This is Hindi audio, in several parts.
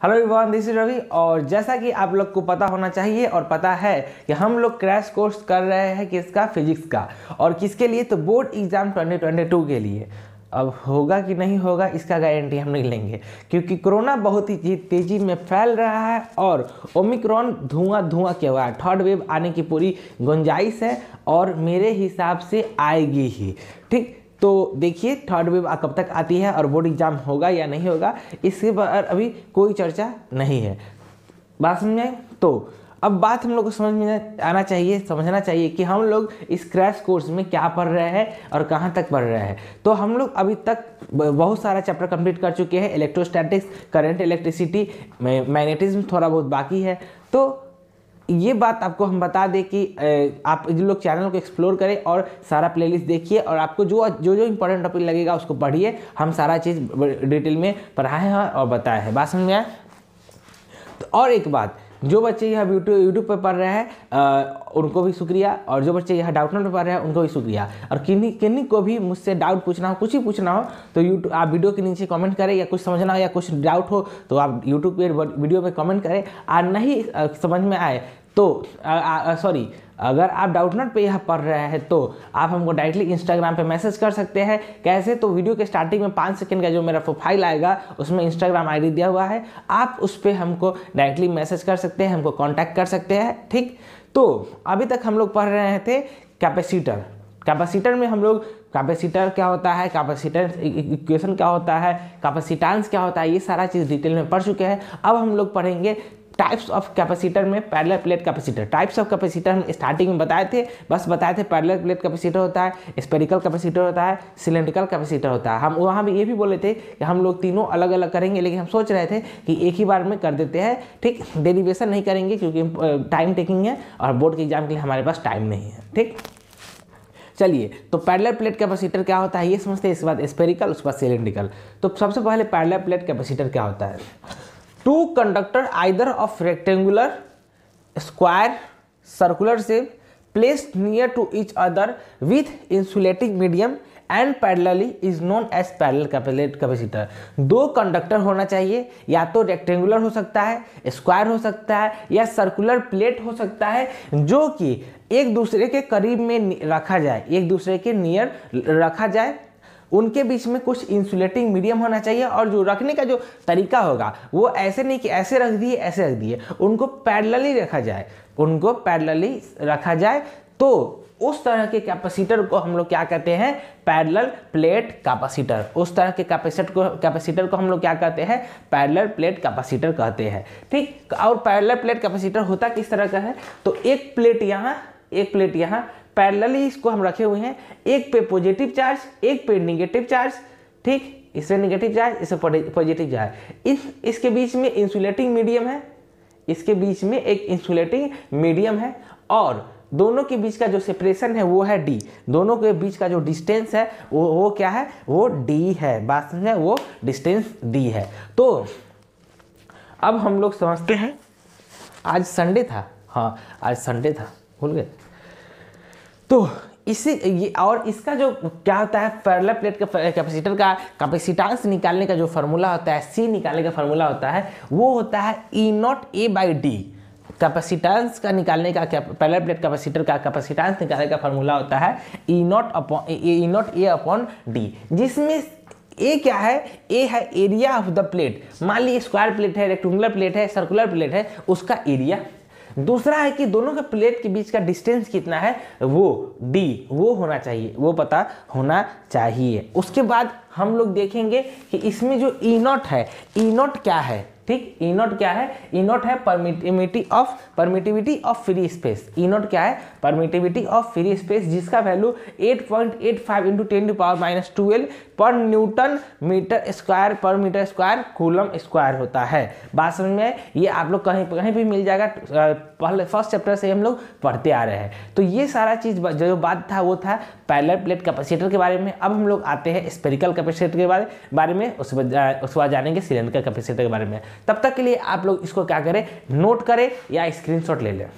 Hello everyone, this is Ravi. और जैसा कि आप लोग को पता होना चाहिए और पता है कि हम लोग क्रैश कोर्स कर रहे हैं किसका, फिजिक्स का। और किसके लिए? तो बोर्ड एग्जाम 2022 के लिए। अब होगा कि नहीं होगा इसका गारंटी हम नहीं लेंगे, क्योंकि कोरोना बहुत ही तेज़ी में फैल रहा है और ओमिक्रॉन धुआं किया हुआ है। थर्ड वेव आने की पूरी गुंजाइश है और मेरे हिसाब से आएगी ही। ठीक, तो देखिए थर्ड वेव कब तक आती है और बोर्ड एग्जाम होगा या नहीं होगा, इसके पर अभी कोई चर्चा नहीं है। बात समझ में आई? तो अब बात हम लोग को समझ में आना चाहिए, समझना चाहिए कि हम लोग इस क्रैश कोर्स में क्या पढ़ रहे हैं और कहाँ तक पढ़ रहे हैं। तो हम लोग अभी तक बहुत सारा चैप्टर कंप्लीट कर चुके हैं। इलेक्ट्रोस्टैटिक्स, करंट, इलेक्ट्रिसिटी, मैग्नेटिज्म थोड़ा बहुत बाकी है। तो ये बात आपको हम बता दें कि आप जो लोग चैनल को एक्सप्लोर करें और सारा प्लेलिस्ट देखिए और आपको जो जो इंपॉर्टेंट टॉपिक लगेगा उसको पढ़िए। हम सारा चीज़ डिटेल में पढ़ाए हैं और बताए हैं। बात समझ में आया? तो और एक बात, जो बच्चे यह यूट्यूब पर पढ़ रहे हैं उनको भी शुक्रिया, और जो बच्चे यह डाउटनेट पर पढ़ रहे हैं उनको भी शुक्रिया। और किन्हीं को भी मुझसे डाउट पूछना हो, कुछ ही पूछना हो, तो यूट्यूब आप वीडियो के नीचे कमेंट करें, या कुछ समझना हो या कुछ डाउट हो तो आप यूट्यूब पे वीडियो में कमेंट करें। और नहीं समझ में आए तो सॉरी, अगर आप डाउटनेट पे यह पढ़ रहे हैं तो आप हमको डायरेक्टली इंस्टाग्राम पे मैसेज कर सकते हैं। कैसे? तो वीडियो के स्टार्टिंग में 5 सेकंड का जो मेरा प्रोफाइल आएगा उसमें इंस्टाग्राम आईडी दिया हुआ है, आप उस पर हमको डायरेक्टली मैसेज कर सकते हैं, हमको कांटेक्ट कर सकते हैं। ठीक, तो अभी तक हम लोग पढ़ रहे थे कैपेसिटर। कैपेसिटर में हम लोग कैपेसिटर क्या होता है, कैपेसिटर इक्वेशन क्या होता है, कैपेसिटेंस क्या होता है, ये सारा चीज़ डिटेल में पढ़ चुके हैं। अब हम लोग पढ़ेंगे टाइप्स ऑफ कैपेसिटर में parallel plate capacitor. Types of capacitor हम स्टार्टिंग में बताए थे, पैरेलल प्लेट कैपेसिटर होता है, स्फेरिकल कैपेसिटर होता है, सिलेंड्रिकल कैपेसिटर होता है। हम वहाँ भी ये भी बोले थे कि हम लोग तीनों अलग अलग करेंगे, लेकिन हम सोच रहे थे कि एक ही बार में कर देते हैं। ठीक, डेरिवेशन नहीं करेंगे क्योंकि टाइम टेकिंग है और बोर्ड के एग्जाम के लिए हमारे पास टाइम नहीं है। ठीक, चलिए, तो पैरेलल प्लेट कैपेसिटर क्या होता है ये समझते हैं, इसके बाद स्फेरिकल, उसके बाद सिलेंड्रिकल। तो सबसे पहले पैरेलल प्लेट कैपेसिटर क्या होता है? Two conductor either of rectangular, square, circular shape placed near to each other with insulating medium and parallelly is known as parallel capacitor। दो कंडक्टर होना चाहिए, या तो रेक्टेंगुलर हो सकता है, स्क्वायर हो सकता है, या सर्कुलर प्लेट हो सकता है, जो कि एक दूसरे के करीब में रखा जाए, एक दूसरे के नियर रखा जाए। उनके बीच में कुछ इंसुलेटिंग मीडियम होना चाहिए, और जो रखने का जो तरीका होगा वो ऐसे नहीं कि ऐसे रख दिए ऐसे रख दिए, उनको पैरेलली रखा जाए, उनको पैरेलली रखा जाए। तो उस तरह के कैपेसिटर को हम लोग क्या कहते हैं? Parallel plate capacitor. उस तरह के कैपेसिटर को हम लोग क्या कहते हैं? पैरेलल प्लेट कैपेसिटर कहते हैं। ठीक, और पैरेलल प्लेट कैपेसिटर होता किस तरह का है? तो एक प्लेट यहाँ, एक प्लेट यहाँ, पैरेलली इसको हम रखे हुए हैं, एक पे पॉजिटिव चार्ज, एक पे नेगेटिव चार्ज। ठीक, इससे नेगेटिव चार्ज, इससे पॉजिटिव चार्ज। इसके बीच में इंसुलेटिंग मीडियम है, इसके बीच में एक इंसुलेटिंग मीडियम है, और दोनों के बीच का जो सेपरेशन है वो है d। दोनों के बीच का जो डिस्टेंस है वो क्या है? वो d है। बात समझे? वो डिस्टेंस d है। तो अब हम लोग समझते हैं, आज संडे था, हाँ आज संडे था, भूल गए। तो इसी ये, और इसका जो क्या होता है, पैरेलल प्लेट कैपेसिटर का कैपेसिटेंस निकालने का जो फार्मूला होता है, C निकालने का फार्मूला होता है, वो होता है E0A/D। कैपेसिटेंस का निकालने का, पैरेलल प्लेट कैपेसिटर का कैपेसिटेंस निकालने का फार्मूला होता है E0A/D, जिसमें ए क्या है? ए है एरिया ऑफ द प्लेट। मान लीजिए स्क्वायर प्लेट है, रेक्टेंगुलर प्लेट है, सर्कुलर प्लेट है, उसका एरिया। दूसरा है कि दोनों के प्लेट के बीच का डिस्टेंस कितना है, वो d, वो होना चाहिए, वो पता होना चाहिए। उसके बाद हम लोग देखेंगे कि इसमें जो E0 है, E0 क्या है? ठीक, E0 क्या है? E0 है permittivity of free space. E0 क्या है? परमिटिविटी ऑफ फ्री स्पेस, जिसका वैल्यू 8.85 इंटू 10⁻12 पर न्यूटन मीटर स्क्वायर पर मीटर स्क्वायर कूलम स्क्वायर होता है। बात समझ में? ये आप लोग कहीं भी मिल जाएगा, पहले फर्स्ट चैप्टर से हम लोग पढ़ते आ रहे हैं। तो ये सारा चीज़ जो बात था वो था पैरेलल प्लेट कैपेसिटर के बारे में। अब हम लोग आते हैं स्फेरिकल कैपेसिटर के बारे में, उसके बाद जानेंगे सिलेंड्रिकल कैपेसिटर के बारे में। तब तक के लिए आप लोग इसको क्या करें, नोट करें या स्क्रीनशॉट ले लें।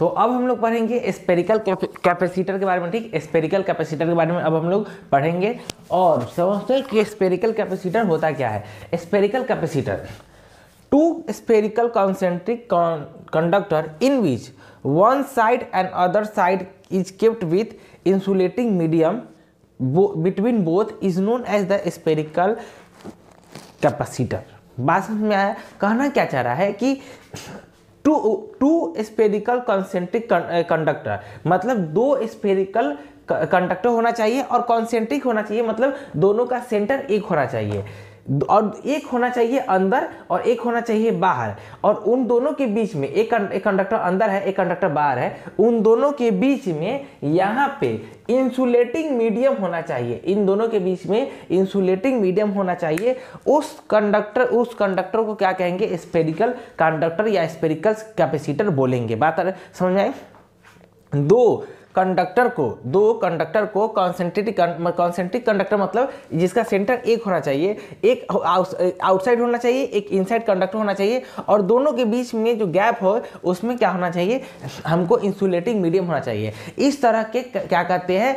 तो अब हम लोग पढ़ेंगे स्पेरिकल कैपेसिटर के बारे में, ठीक। स्पेरिकल कैपेसिटर के बारे में अब हम लोग पढ़ेंगे और समझते हैं कि स्पेरिकल कैपेसिटर होता क्या है। Spherical capacitor, two spherical concentric conductor in which one side and other side is kept with insulating medium between both is known as the spherical capacitor. बात समझ में आया? कहना क्या चाह रहा है कि टू स्पेरिकल कॉन्सेंट्रिक कंडक्टर मतलब दो स्पेरिकल कंडक्टर होना चाहिए और कॉन्सेंट्रिक होना चाहिए मतलब दोनों का सेंटर एक होना चाहिए और एक होना चाहिए अंदर और एक होना चाहिए बाहर, और उन दोनों के बीच में एक कंडक्टर अंदर है एक कंडक्टर बाहर है, उन दोनों के बीच में यहाँ पे इंसुलेटिंग मीडियम होना चाहिए, इन दोनों के बीच में इंसुलेटिंग मीडियम होना चाहिए। उस कंडक्टर को क्या कहेंगे? स्पेरिकल कंडक्टर या स्पेरिकल कैपेसिटर बोलेंगे। बात समझ में आई? दो कंडक्टर को कॉन्सेंट्रिक कंडक्टर मतलब जिसका सेंटर एक होना चाहिए, एक आउटसाइड होना चाहिए, एक इनसाइड कंडक्टर होना चाहिए, और दोनों के बीच में जो गैप हो उसमें क्या होना चाहिए? हमको इंसुलेटिंग मीडियम होना चाहिए। इस तरह के क्या कहते हैं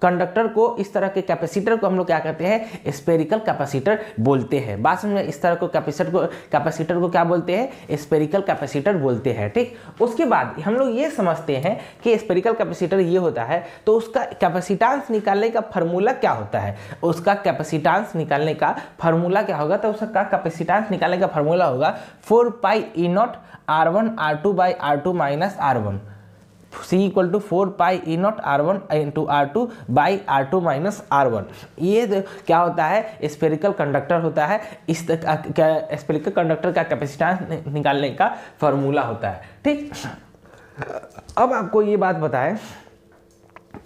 कंडक्टर को, इस तरह के कैपेसिटर को हम लोग क्या कहते हैं? स्पेरिकल कैपेसिटर बोलते हैं। बात समझ में? इस तरह को कैपेसिटर को क्या बोलते हैं? स्पेरिकल कैपेसिटर बोलते हैं, ठीक। उसके बाद हम लोग ये समझते हैं कि स्पेरिकल कैपेसिटर ये होता है तो उसका कैपेसिटेंस निकालने का फार्मूला क्या होता है? उसका कैपेसिटेंस निकालने का फार्मूला क्या होगा? तो उसका कैपेसिटेंस निकालने का फार्मूला होगा 4 pi e naught R1 R2 by R2 minus R1, C equal to 4 pi e naught R1 into R2 by R2 minus R1। ये क्या होता है? स्पेरिकल कंडक्टर होता है। इस स्पेरिकल कंडक्टर का कैपेसिटेंस निकालने का फार्मूला होता है, ठीक। अब आपको ये बात बताएं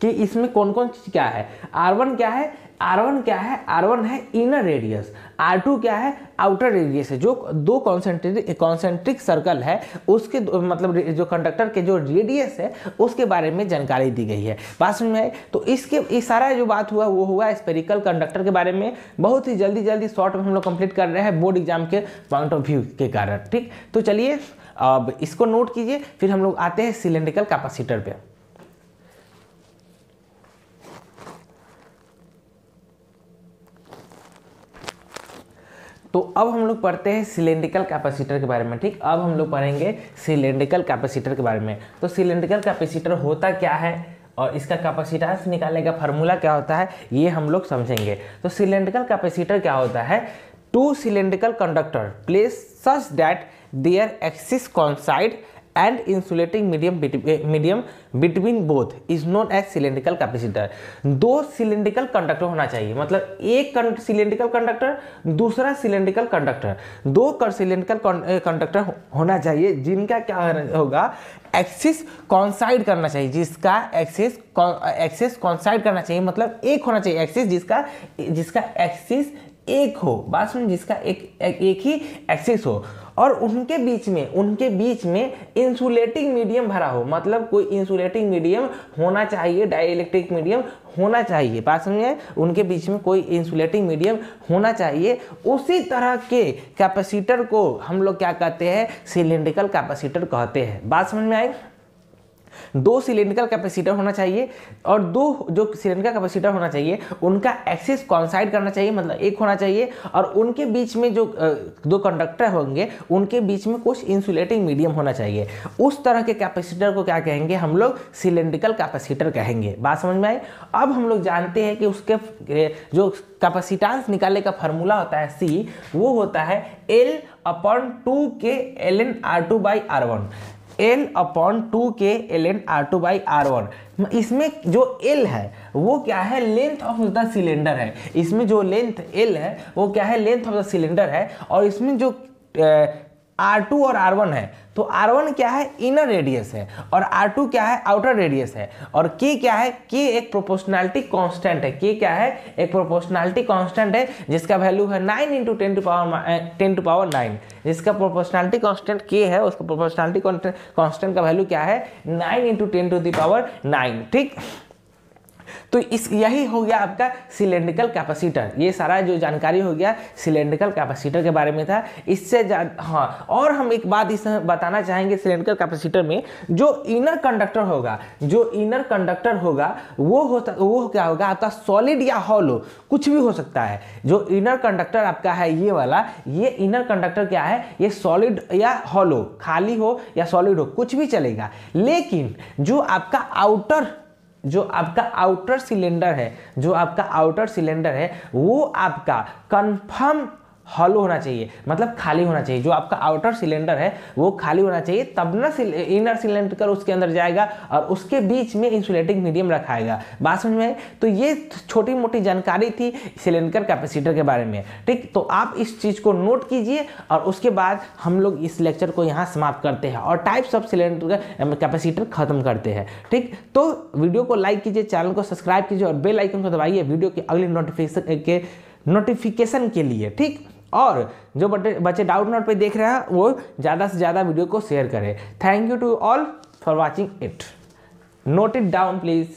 कि इसमें कौन कौन चीज क्या है। R1 क्या है? R1 है इनर रेडियस, R2 क्या है? आउटर रेडियस है। जो दो कॉन्सेंट्रिक सर्कल है उसके मतलब जो कंडक्टर के जो रेडियस है उसके बारे में जानकारी दी गई है। बात समझ में आए? तो इसके सारा जो बात हुआ वो हुआ स्पेरिकल कंडक्टर के बारे में। बहुत ही जल्दी शॉर्ट में हम लोग कंप्लीट कर रहे हैं बोर्ड एग्जाम के पॉइंट ऑफ व्यू के कारण, ठीक। तो चलिए अब इसको नोट कीजिए, फिर हम लोग आते हैं सिलेंड्रिकल कैपेसिटर पे। तो अब हम लोग पढ़ते हैं सिलेंड्रिकल कैपेसिटर के बारे में, ठीक। अब हम लोग पढ़ेंगे सिलेंड्रिकल कैपेसिटर के बारे में। तो सिलेंड्रिकल कैपेसिटर होता क्या है और इसका कैपेसिटेंस निकालने का फार्मूला क्या होता है ये हम लोग समझेंगे। तो सिलेंड्रिकल कैपेसिटर क्या होता है? Two cylindrical conductor place such that their axis coincide and insulating medium between both is known as cylindrical capacitor. दो सिलेंड्रिकल कंडक्टर होना चाहिए मतलब एक सिलेंड्रिकल कंडक्टर दूसरा सिलेंड्रिकल कंडक्टर, दो सिलेंड्रिकल कंडक्टर होना चाहिए जिनका क्या होगा? एक्सिस कॉन्साइड करना चाहिए, जिसका एक्सिस कॉन्साइड करना चाहिए मतलब एक होना चाहिए एक्सिस जिसका एक्सिस एक हो। बात सुन, जिसका एक ही एक्सिस हो और उनके बीच में इंसुलेटिंग मीडियम भरा हो, मतलब कोई इंसुलेटिंग मीडियम होना चाहिए, डाइइलेक्ट्रिक मीडियम होना चाहिए। बात समझिए? उनके बीच में कोई इंसुलेटिंग मीडियम होना चाहिए। उसी तरह के कैपेसिटर को हम लोग क्या कहते हैं? सिलेंड्रिकल कैपेसिटर कहते हैं। बात समझ में आई? दो सिलेंड्रिकल कैपेसिटर होना चाहिए और दो जो सिलेंड्रिकल कैपेसिटर होना चाहिए उनका एक्सिस कोइंसाइड करना चाहिए मतलब एक होना चाहिए, और उनके बीच में जो दो कंडक्टर होंगे उनके बीच में कुछ इंसुलेटिंग मीडियम होना चाहिए। उस तरह के कैपेसिटर को क्या कहेंगे? हम लोग सिलेंड्रिकल कैपेसिटर कहेंगे। बात समझ में आई? अब हम लोग जानते हैं कि उसके जो कैपेसिटेंस निकालने का फार्मूला होता है C, वो होता है L/2K ln R2 by R1। L/2K ln R2 by R1। इसमें जो L है वो क्या है? लेंथ ऑफ द सिलेंडर है। इसमें जो लेंथ L है वो क्या है? लेंथ ऑफ द सिलेंडर है। और इसमें जो R2 और R1 है, तो R1 क्या है? इनर रेडियस है और R2 क्या है? आउटर रेडियस है। और K क्या है? K एक प्रोपोर्शनैलिटी कांस्टेंट है। K क्या है? एक प्रोपोर्शनैलिटी कांस्टेंट है जिसका वैल्यू है 9 × 10 टू पावर 9। जिसका प्रोपोर्शनैलिटी कांस्टेंट K है उसका प्रोपोर्शनैलिटी कांस्टेंट का वैल्यू क्या है? 9 × 10 टू द पावर 9, ठीक। तो इस यही हो गया आपका सिलेंड्रिकल कैपेसिटर। ये सारा जो जानकारी हो गया सिलेंड्रिकल कैपेसिटर के बारे में था। इससे हाँ, और हम एक बात इसमें बताना चाहेंगे सिलेंड्रिकल कैपेसिटर में जो इनर कंडक्टर होगा, वो क्या होगा आपका सॉलिड या हॉलो, कुछ भी हो सकता है। जो इनर कंडक्टर आपका है ये वाला, ये इनर कंडक्टर क्या है, ये सॉलिड या हॉलो, खाली हो या सॉलिड हो, कुछ भी चलेगा। लेकिन जो आपका आउटर सिलेंडर है वो आपका कंफर्म हॉलो होना चाहिए, मतलब खाली होना चाहिए। जो आपका आउटर सिलेंडर है वो खाली होना चाहिए, तब ना इनर सिलेंडर उसके अंदर जाएगा और उसके बीच में इंसुलेटिंग मीडियम रखाएगा। बात समझ में? तो ये छोटी मोटी जानकारी थी सिलेंडर कैपेसिटर के बारे में। ठीक, तो आप इस चीज को नोट कीजिए और उसके बाद हम लोग इस लेक्चर को यहाँ समाप्त करते हैं और टाइप्स ऑफ सिलेंडर कैपेसिटर खत्म करते हैं। ठीक, तो वीडियो को लाइक कीजिए, चैनल को सब्सक्राइब कीजिए और बेल आइकन को दबाइए वीडियो के अगले नोटिफिकेशन के लिए। ठीक, और जो बच्चे डाउट नोट पे देख रहे हैं वो ज़्यादा से ज़्यादा वीडियो को शेयर करें। Thank you to all for watching it. Note it down please.